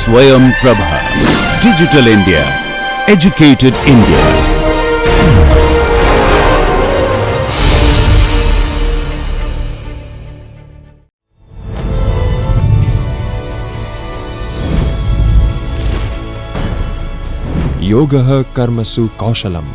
Swayam Prabha. Digital India. Educated India. योगः कर्मसु कौशलम्.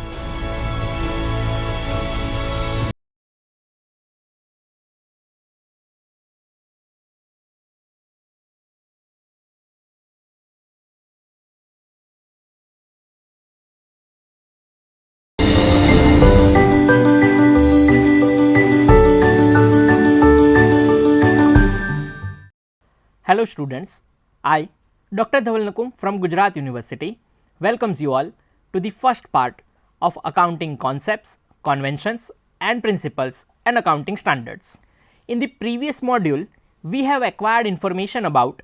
Hello students, I, Dr. Dhaval Nakum from Gujarat University welcomes you all to the first part of accounting concepts, conventions and principles and accounting standards. In the previous module, we have acquired information about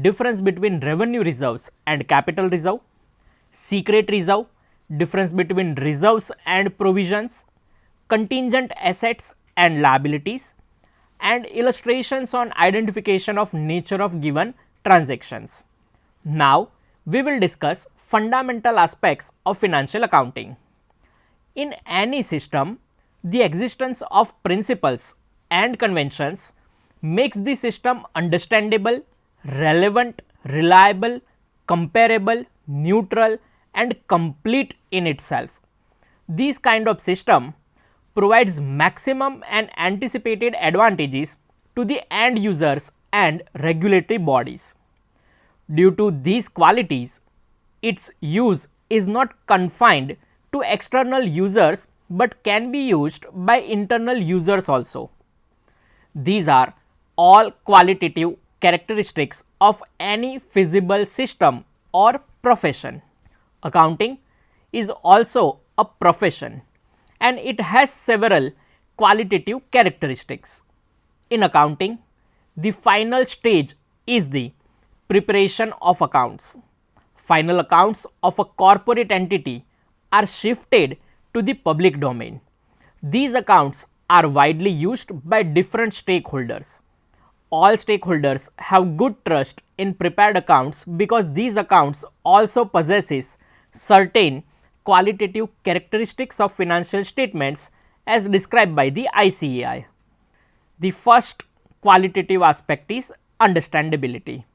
difference between revenue reserves and capital reserve, secret reserve, difference between reserves and provisions, contingent assets and liabilities, and illustrations on identification of nature of given transactions. Now, we will discuss fundamental aspects of financial accounting. In any system, the existence of principles and conventions makes the system understandable, relevant, reliable, comparable, neutral and complete in itself. This kind of system provides maximum and anticipated advantages to the end users and regulatory bodies. Due to these qualities, its use is not confined to external users but can be used by internal users also. These are all qualitative characteristics of any feasible system or profession. Accounting is also a profession and it has several qualitative characteristics. In accounting, the final stage is the preparation of accounts. Final accounts of a corporate entity are shifted to the public domain. These accounts are widely used by different stakeholders. All stakeholders have good trust in prepared accounts because these accounts also possesses certain qualitative characteristics of financial statements as described by the ICAI. The first qualitative aspect is understandability.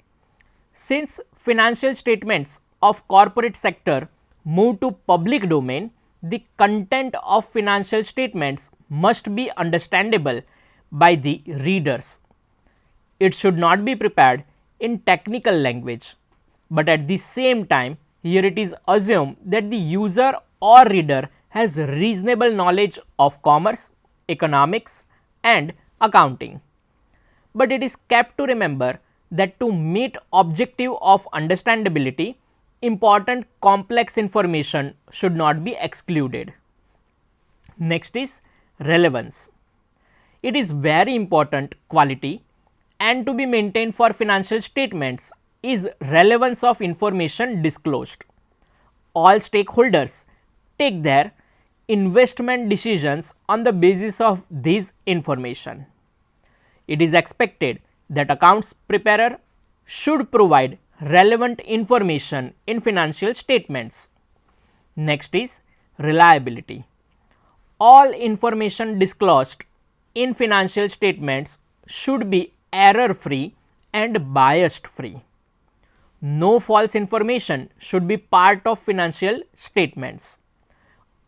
Since financial statements of corporate sector move to public domain, the content of financial statements must be understandable by the readers. It should not be prepared in technical language, but at the same time, here it is assumed that the user or reader has reasonable knowledge of commerce, economics and accounting. But it is kept to remember that to meet objective of understandability, important complex information should not be excluded. Next is relevance. It is very important quality and to be maintained for financial statements is relevance of information disclosed. All stakeholders take their investment decisions on the basis of this information. It is expected that accounts preparer should provide relevant information in financial statements. Next is reliability. All information disclosed in financial statements should be error free and biased free. No false information should be part of financial statements.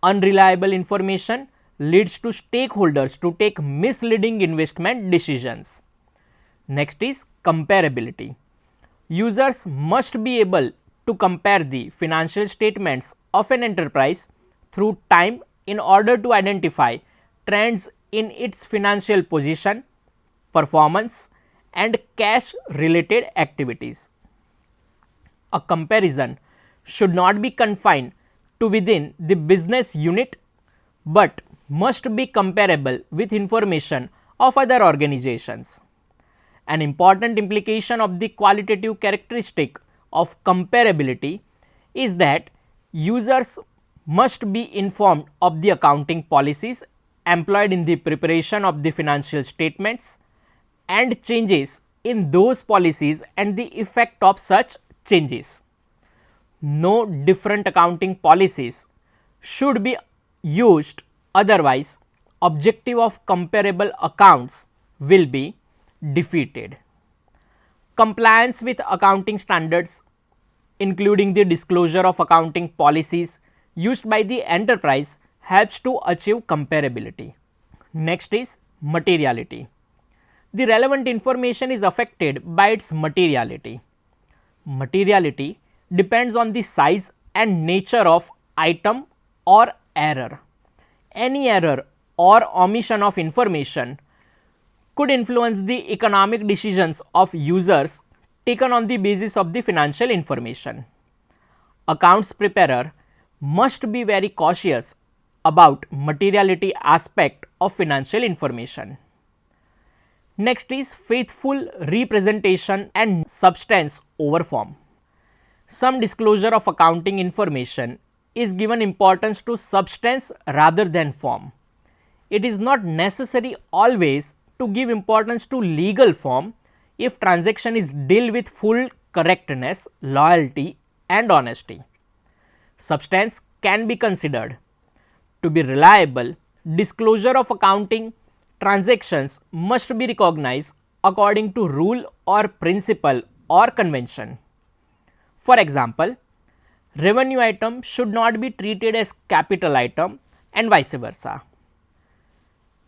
Unreliable information leads to stakeholders to take misleading investment decisions. Next is comparability. Users must be able to compare the financial statements of an enterprise through time in order to identify trends in its financial position, performance and cash related activities. A comparison should not be confined to within the business unit but must be comparable with information of other organizations. An important implication of the qualitative characteristic of comparability is that users must be informed of the accounting policies employed in the preparation of the financial statements and changes in those policies and the effect of such changes. No different accounting policies should be used, otherwise objective of comparable accounts will be defeated. Compliance with accounting standards, including the disclosure of accounting policies used by the enterprise, helps to achieve comparability. Next is materiality. The relevant information is affected by its materiality. Materiality depends on the size and nature of item or error. Any error or omission of information could influence the economic decisions of users taken on the basis of the financial information. Accounts preparer must be very cautious about materiality aspect of financial information. Next is faithful representation and substance over form. Some disclosure of accounting information is given importance to substance rather than form. It is not necessary always to give importance to legal form if transaction is dealt with full correctness, loyalty and honesty. Substance can be considered. To be reliable, disclosure of accounting transactions must be recognized according to rule or principle or convention. For example, revenue item should not be treated as capital item and vice versa.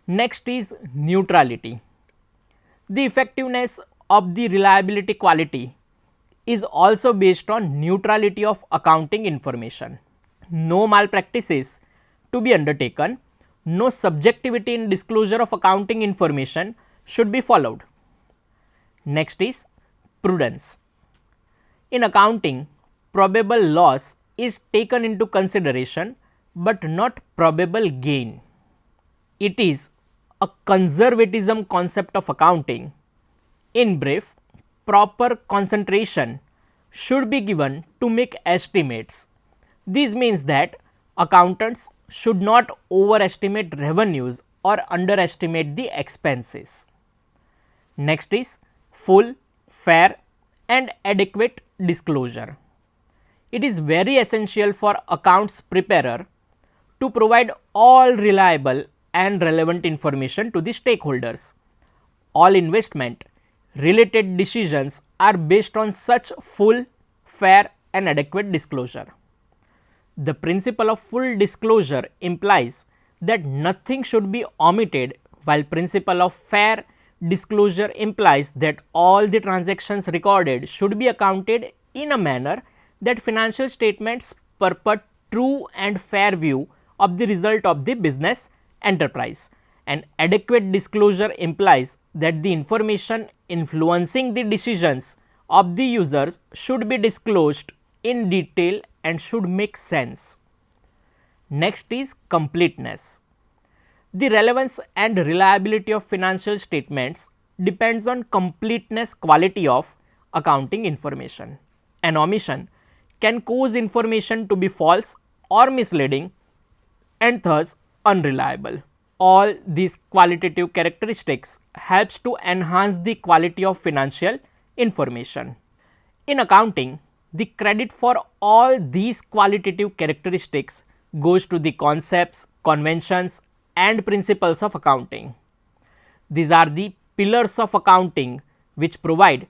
Next is neutrality. The effectiveness of the reliability quality is also based on neutrality of accounting information. No malpractices to be undertaken, no subjectivity in disclosure of accounting information should be followed. Next is prudence. In accounting, probable loss is taken into consideration but not probable gain. It is a conservatism concept of accounting. In brief, proper concentration should be given to make estimates. This means that accountants should not overestimate revenues or underestimate the expenses. Next is full, fair and adequate disclosure. It is very essential for accounts preparer to provide all reliable and relevant information to the stakeholders. All investment related decisions are based on such full, fair and adequate disclosure. The principle of full disclosure implies that nothing should be omitted, while principle of fair disclosure implies that all the transactions recorded should be accounted in a manner that financial statements purport true and fair view of the result of the business enterprise. And adequate disclosure implies that the information influencing the decisions of the users should be disclosed in detail and should make sense. Next is completeness. The relevance and reliability of financial statements depends on completeness quality of accounting information. An omission can cause information to be false or misleading and thus unreliable. All these qualitative characteristics helps to enhance the quality of financial information. In accounting, the credit for all these qualitative characteristics goes to the concepts, conventions and principles of accounting. These are the pillars of accounting which provide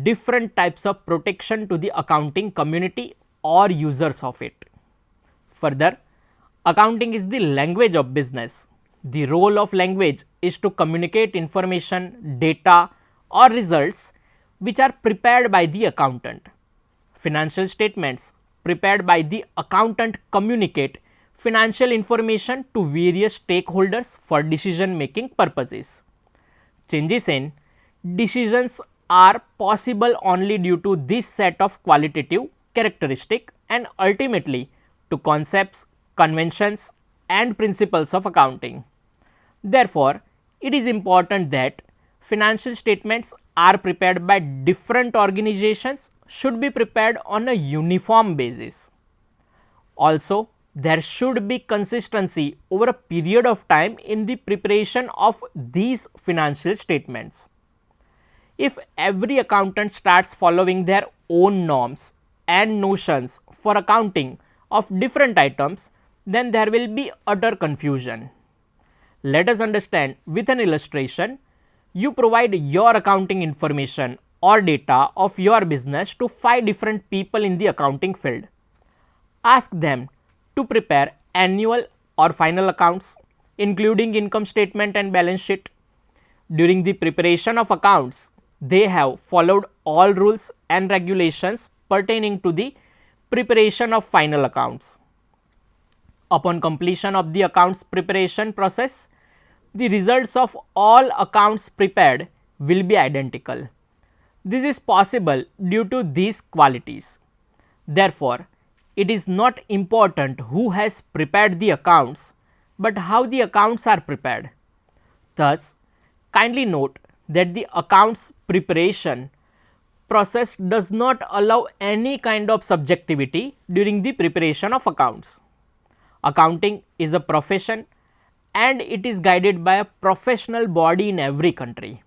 different types of protection to the accounting community or users of it. Further, accounting is the language of business. The role of language is to communicate information, data or results which are prepared by the accountant. Financial statements prepared by the accountant communicate financial information to various stakeholders for decision making purposes. Changes in decisions are possible only due to this set of qualitative characteristics and ultimately to concepts, conventions and principles of accounting. Therefore, it is important that financial statements are prepared by different organizations should be prepared on a uniform basis. Also, there should be consistency over a period of time in the preparation of these financial statements. If every accountant starts following their own norms and notions for accounting of different items, then there will be utter confusion. Let us understand with an illustration. You provide your accounting information or data of your business to 5 different people in the accounting field. Ask them to prepare annual or final accounts, including income statement and balance sheet. During the preparation of accounts, they have followed all rules and regulations pertaining to the preparation of final accounts. Upon completion of the accounts preparation process, the results of all accounts prepared will be identical. This is possible due to these qualities. Therefore, it is not important who has prepared the accounts, but how the accounts are prepared. Thus, kindly note that the accounts preparation process does not allow any kind of subjectivity during the preparation of accounts. Accounting is a profession and it is guided by a professional body in every country.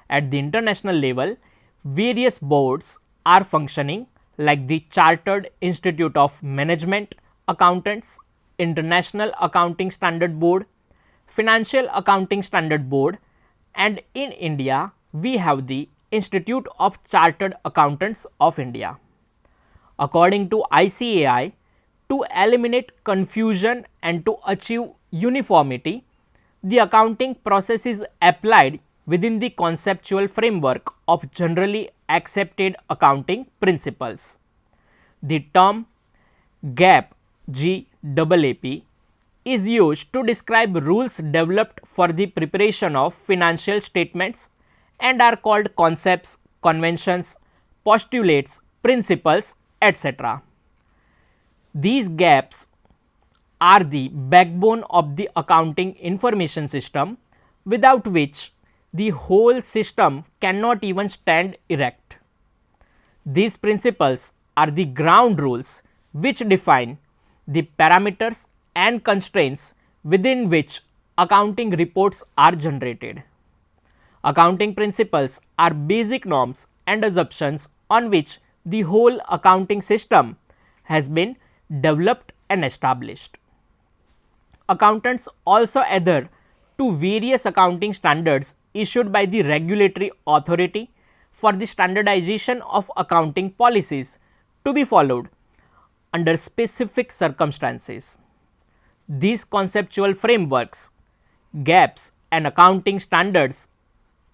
At the international level, various boards are functioning like the Chartered Institute of Management Accountants, International Accounting Standard Board, Financial Accounting Standard Board, and in India we have the Institute of Chartered Accountants of India. According to ICAI, to eliminate confusion and to achieve uniformity, the accounting process is applied within the conceptual framework of generally accepted accounting principles. The term GAAP is used to describe rules developed for the preparation of financial statements and are called concepts, conventions, postulates, principles, etc. These gaps are the backbone of the accounting information system, without which the whole system cannot even stand erect. These principles are the ground rules which define the parameters and constraints within which accounting reports are generated. Accounting principles are basic norms and assumptions on which the whole accounting system has been developed and established. Accountants also adhere to various accounting standards issued by the regulatory authority for the standardization of accounting policies to be followed under specific circumstances. These conceptual frameworks, gaps, and accounting standards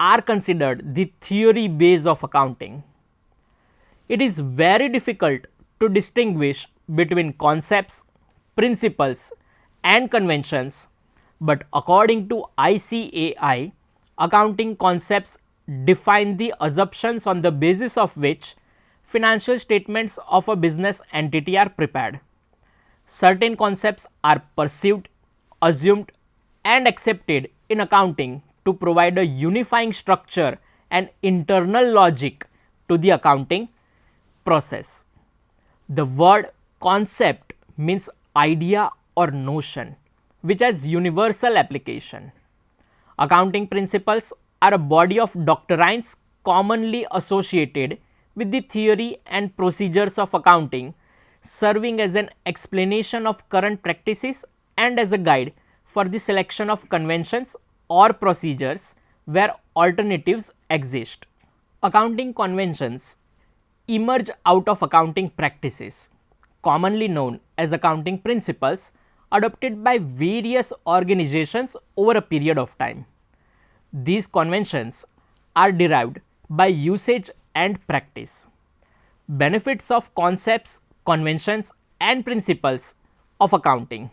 are considered the theory base of accounting. It is very difficult to distinguish between concepts, principles, and conventions, but according to ICAI, accounting concepts define the assumptions on the basis of which financial statements of a business entity are prepared. Certain concepts are perceived, assumed, and accepted in accounting to provide a unifying structure and internal logic to the accounting process. The word concept means idea or notion which has universal application. Accounting principles are a body of doctrines commonly associated with the theory and procedures of accounting, serving as an explanation of current practices and as a guide for the selection of conventions or procedures where alternatives exist. Accounting conventions emerge out of accounting practices, commonly known as accounting principles, adopted by various organizations over a period of time. These conventions are derived by usage and practice. Benefits of concepts, conventions, and principles of accounting.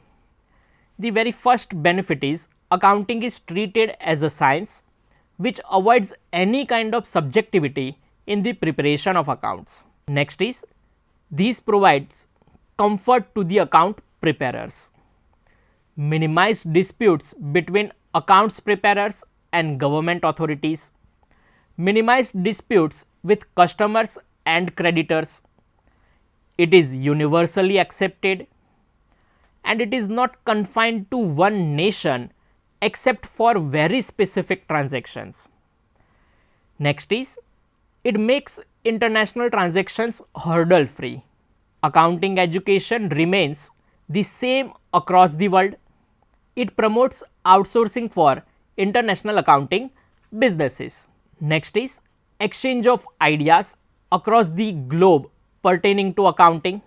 The very first benefit is accounting is treated as a science which avoids any kind of subjectivity in the preparation of accounts. Next is, these provides comfort to the account preparers, minimize disputes between accounts preparers and government authorities, minimize disputes with customers and creditors. It is universally accepted and it is not confined to one nation except for very specific transactions. Next is, it makes international transactions hurdle free. Accounting education remains the same across the world. It promotes outsourcing for international accounting businesses. Next is exchange of ideas across the globe pertaining to accounting.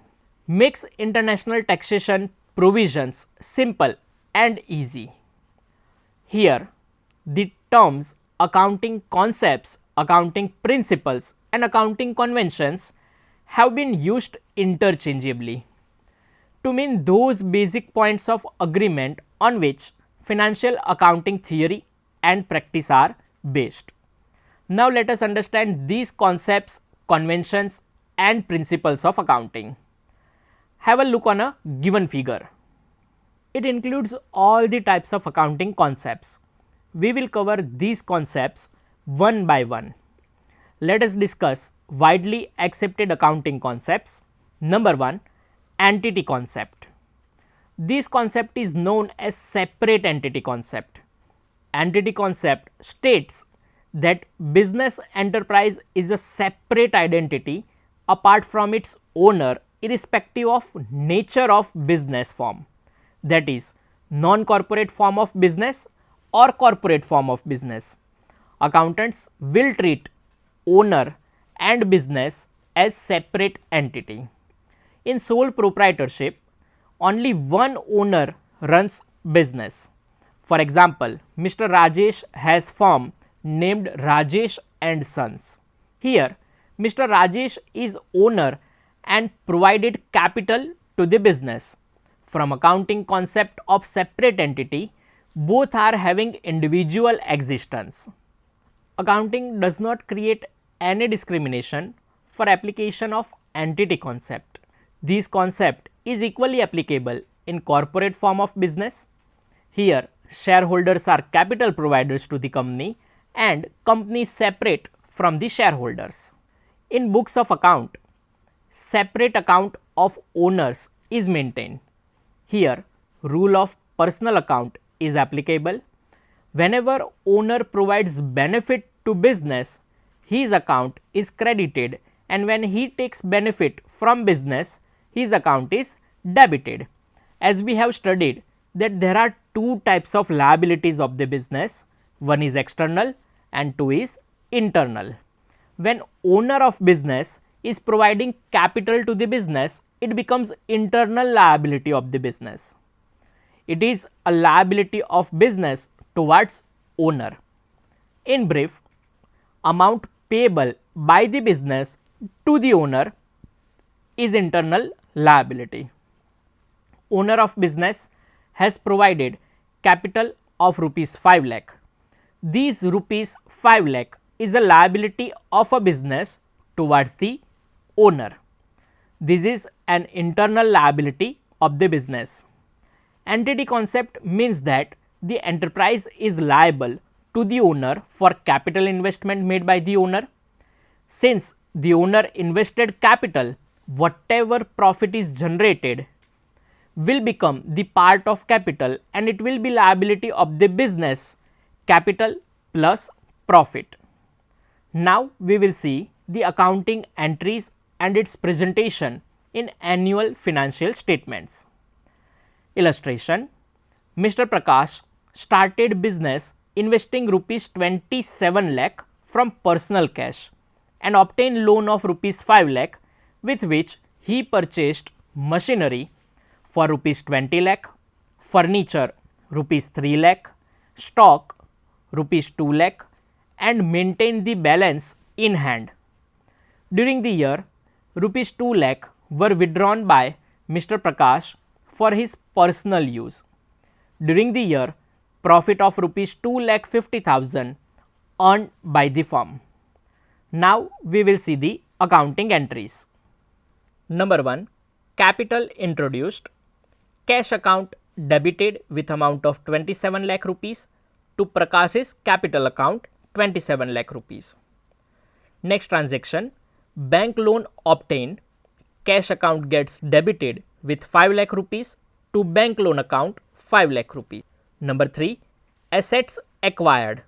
Makes international taxation provisions simple and easy. Here, the terms accounting concepts, accounting principles and accounting conventions have been used interchangeably to mean those basic points of agreement on which financial accounting theory and practice are based. Now, let us understand these concepts, conventions and principles of accounting. Have a look on a given figure. It includes all the types of accounting concepts. We will cover these concepts one by one. Let us discuss widely accepted accounting concepts. Number 1, entity concept. This concept is known as separate entity concept. Entity concept states that business enterprise is a separate identity apart from its owner irrespective of nature of business form, that is non-corporate form of business or corporate form of business. Accountants will treat owner and business as separate entity. In sole proprietorship, only one owner runs business. For example, Mr. Rajesh has firm named Rajesh and Sons. Here, Mr. Rajesh is owner and provided capital to the business. From accounting concept of separate entity, both are having individual existence. Accounting does not create any discrimination for application of entity concept. This concept is equally applicable in corporate form of business. Here, shareholders are capital providers to the company and company is separate from the shareholders. In books of account, separate account of owners is maintained. Here, rule of personal account is applicable. Whenever owner provides benefit to business, his account is credited, and when he takes benefit from business, his account is debited. As we have studied that there are two types of liabilities of the business, one is external and two is internal. When owner of business is providing capital to the business, it becomes internal liability of the business. It is a liability of business towards owner. In brief, amount payable by the business to the owner is internal liability. Owner of business has provided capital of rupees 5 lakh. These rupees 5 lakh is a liability of a business towards the owner. This is an internal liability of the business. Entity concept means that the enterprise is liable to the owner for capital investment made by the owner. Since the owner invested capital, whatever profit is generated will become the part of capital and it will be liability of the business, capital plus profit. Now, we will see the accounting entries and its presentation in annual financial statements. Illustration: Mr. Prakash started business investing rupees 27 lakh from personal cash and obtained loan of rupees 5 lakh, with which he purchased machinery for rupees 20 lakh, furniture rupees 3 lakh, stock rupees 2 lakh and maintained the balance in hand. During the year, rupees 2 lakh were withdrawn by Mr. Prakash for his personal use. During the year, profit of rupees 2,50,000 earned by the firm. Now, we will see the accounting entries. Number 1, capital introduced. Cash account debited with amount of 27 lakh rupees to Prakash's capital account 27 lakh rupees. Next transaction, bank loan obtained. Cash account gets debited with 5 lakh rupees to bank loan account 5 lakh rupees. Number 3, assets acquired.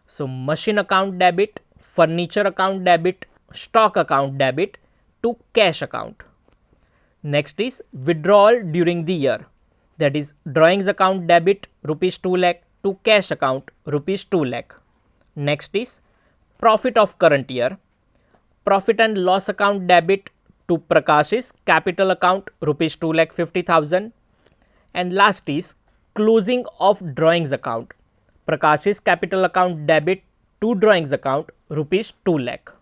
So, machine account debit, furniture account debit, stock account debit to cash account. Next is withdrawal during the year, that is drawings account debit rupees 2 lakh to cash account rupees 2 lakh. Next is profit of current year, profit and loss account debit to Prakash's capital account rupees 2 lakh 50,000. And last is closing of drawings account, Prakash's capital account debit to drawings account rupees 2 lakh.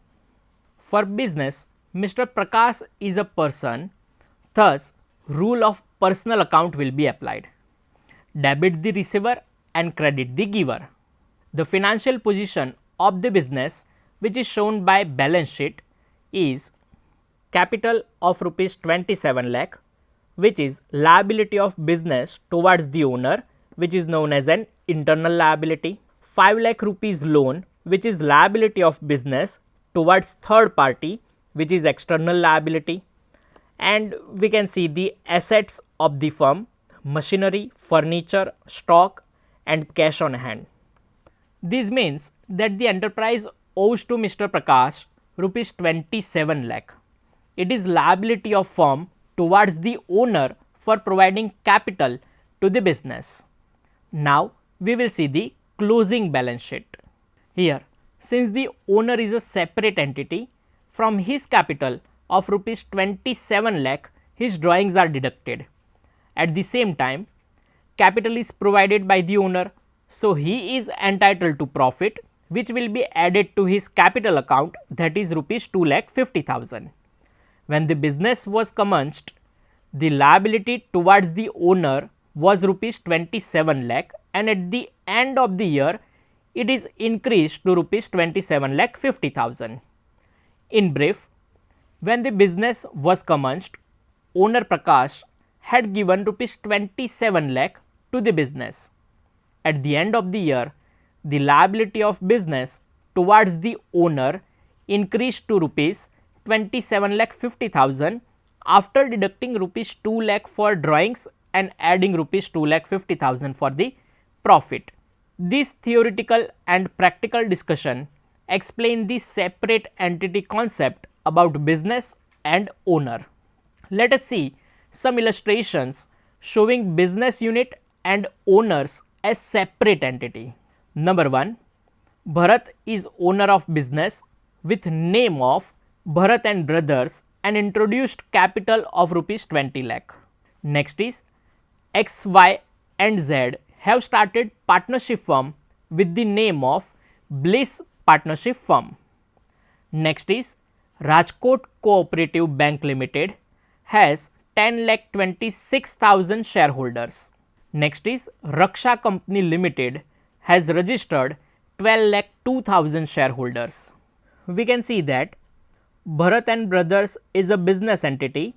For business, Mr. Prakash is a person, thus rule of personal account will be applied. Debit the receiver and credit the giver. The financial position of the business, which is shown by balance sheet, is capital of rupees 27 lakh, which is liability of business towards the owner, which is known as an internal liability. 5 lakh rupees loan, which is liability of business towards third party, which is external liability. And we can see the assets of the firm, machinery, furniture, stock and cash on hand. This means that the enterprise owes to Mr. Prakash rupees 27 lakh. It is liability of firm towards the owner for providing capital to the business. Now we will see the closing balance sheet. Here, since the owner is a separate entity, from his capital of rupees 27 lakh, his drawings are deducted. At the same time, capital is provided by the owner, so he is entitled to profit, which will be added to his capital account, that is rupees 2 lakh 50,000. When the business was commenced, the liability towards the owner was rupees 27 lakh, and at the end of the year it is increased to rupees 27 lakh 50,000. In brief, when the business was commenced, owner Prakash had given rupees 27 lakh to the business. At the end of the year, the liability of business towards the owner increased to rupees 27 lakh 50,000 after deducting rupees 2 lakh for drawings and adding rupees 2 lakh 50,000 for the profit. This theoretical and practical discussion explain the separate entity concept about business and owner. Let us see some illustrations showing business unit and owners as separate entity. Number 1, Bharat is owner of business with name of Bharat and Brothers and introduced capital of rupees 20 lakh. Next is X, Y and Z have started partnership firm with the name of Bliss Partnership Firm. Next is Rajkot Cooperative Bank Limited has 10 lakh 26,000 shareholders. Next is Raksha Company Limited has registered 12 lakh 2,000 shareholders. We can see that Bharat and Brothers is a business entity,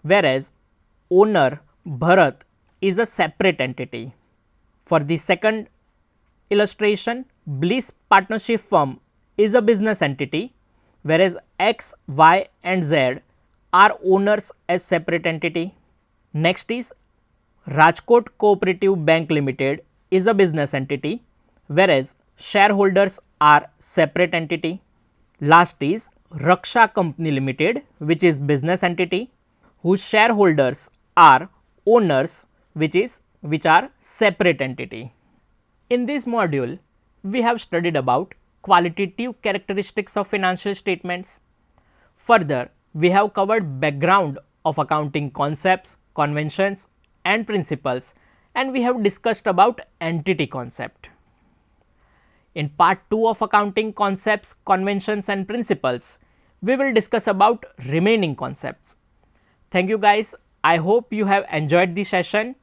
whereas owner Bharat is a separate entity. For the second illustration, Bliss Partnership Firm is a business entity, whereas X, Y and Z are owners as separate entity. Next is Rajkot Cooperative Bank Limited is a business entity, whereas shareholders are separate entity. Last is Raksha Company Limited, which is business entity whose shareholders are owners, which are separate entity. In this module, we have studied about qualitative characteristics of financial statements. Further, we have covered background of accounting concepts, conventions and principles, and we have discussed about entity concept. In part 2 of accounting concepts, conventions and principles, we will discuss about remaining concepts. Thank you guys. I hope you have enjoyed the session.